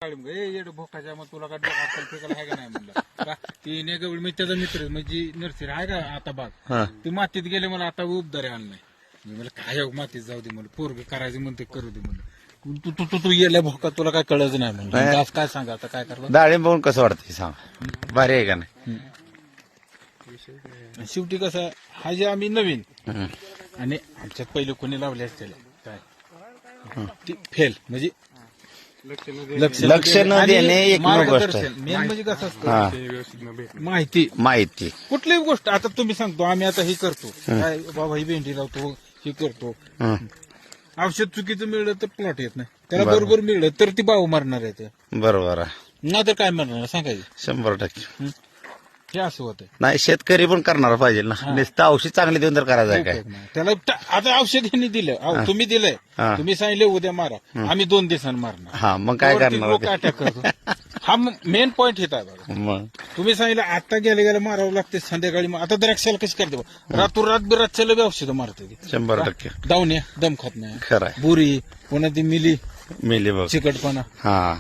भोकाच्या मग तुला काय अक्कल फेकायला आहे का नाही म्हणलं का ती नेगवळ मी त्याचा मित्र म्हणजे नर्सरी आहे का आता बाग ती मातीत गेले मला आता उपदारे आणलाय मी मला काय मातीत जाऊ दे मला पोरग करायचं म्हणते करू दे म्हणलं तू तू तू तू गेल्या भोका तुला काय कळच नाही म्हणलं आज काय सांगा आता काय करणार डाळिंब बघून कसं वाटतंय सांग भारी आहे का नाही शेवटी कसं हा जे आम्ही नवीन आणि आमच्यात पहिले कोणी लावले असतील काय ती फेल म्हणजे लक्ष न देणे एक गोष्ट आहे. मेन म्हणजे कसं असतं माहिती कुठलीही गोष्ट आता तुम्ही सांगतो आम्ही आता हे करतो काय बाबा ही भेंडी लावतो हे करतो औषध चुकीचं मिळलं तर प्लॉट येत नाही त्याला बरोबर मिळलं तर ती बाव मारणार आहे बरोबर आहे नाही तर काय मारणार सांगायचं 100% हे असं होतं नाही शेतकरी पण करणार पाहिजे ना नुसतं औषध चांगली देऊन तर करायचं आहे काय त्याला आता औषध यांनी दिलं तुम्ही दिलंय तुम्ही सांगितलं उद्या मारा आम्ही 2 दिवसांनी मारणार हा मग काय करणार लोक अटॅक करतो हा मेन पॉइंट येत आहे बघा मग तुम्ही सांगितलं आता गेल्या मारावं लागते संध्याकाळी आता द्राक्षाला कशी करते रातोरात बिरातच्याला बी औषधं मारते 100% दावण्या दम खात नाही खरं आहे. बुरी पुन्हा ती मिली बघ चिकटपणा हा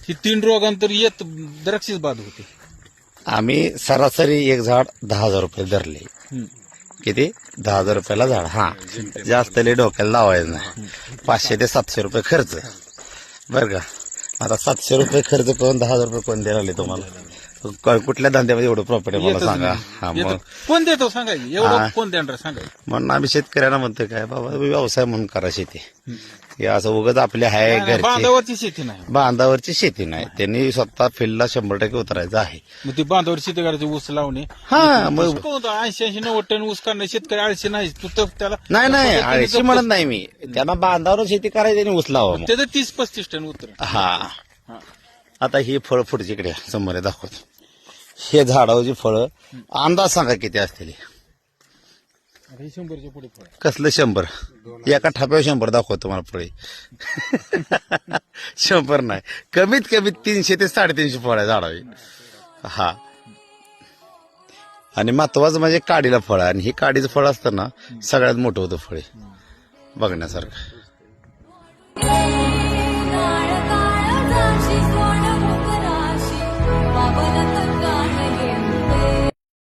ही 3 रोगांतर येत द्राक्षीच बाद होते आम्ही सरासरी एक झाड 10,000 रुपये धरले किती 10,000 रुपयाला झाड हा जास्त लय डोक्याला लावायचं नाही 500 ते 700 रुपये खर्च बर का आता 700 रुपये खर्च करून 10,000 रुपये कोण द्यायला तुम्हाला कुठल्या धंद्यामध्ये एवढं प्रॉफिट आहे मला सांगा हा मग कोण देतो सांगायचं एवढं कोण देणार सांगायचं म्हणून आम्ही शेतकऱ्यांना म्हणतोय काय बाबा व्यवसाय म्हणून करा शेती हे असं उगाच आपले आहे घरचे बांधावरची शेती नाही बांधावरची शेती नाही त्यांनी स्वतः फील्डला 100% उतरायचं आहे मग ती बांधावर शेती करायची ऊस लावणे हा मग 80-90 टन ऊस करणं शेतकरी आळशी नाही तू तर त्याला नाही आळशी म्हणत नाही मी त्यांना बांधावर शेती करायची आणि ऊस लावा मग. त्याचं 30-35 टन उतर हा आता ही फळ पुढच्याकडे समोर दाखवतो हे झाडावरची फळं अंदाज सांगा किती असतील 100च्या पुढे फळ कसलं 100 एका ठाप्यावर 100 दाखवतो मला फळे 100 नाही कमीत कमी 300 ते 350 फळ आहे झाडावी हा आणि महत्वाचं म्हणजे काडीला फळ आणि हे काडीचं फळ असतं ना सगळ्यात मोठं होतं फळे बघण्यासारखं काळ काळ झाशी सोड मुख राशी बाबल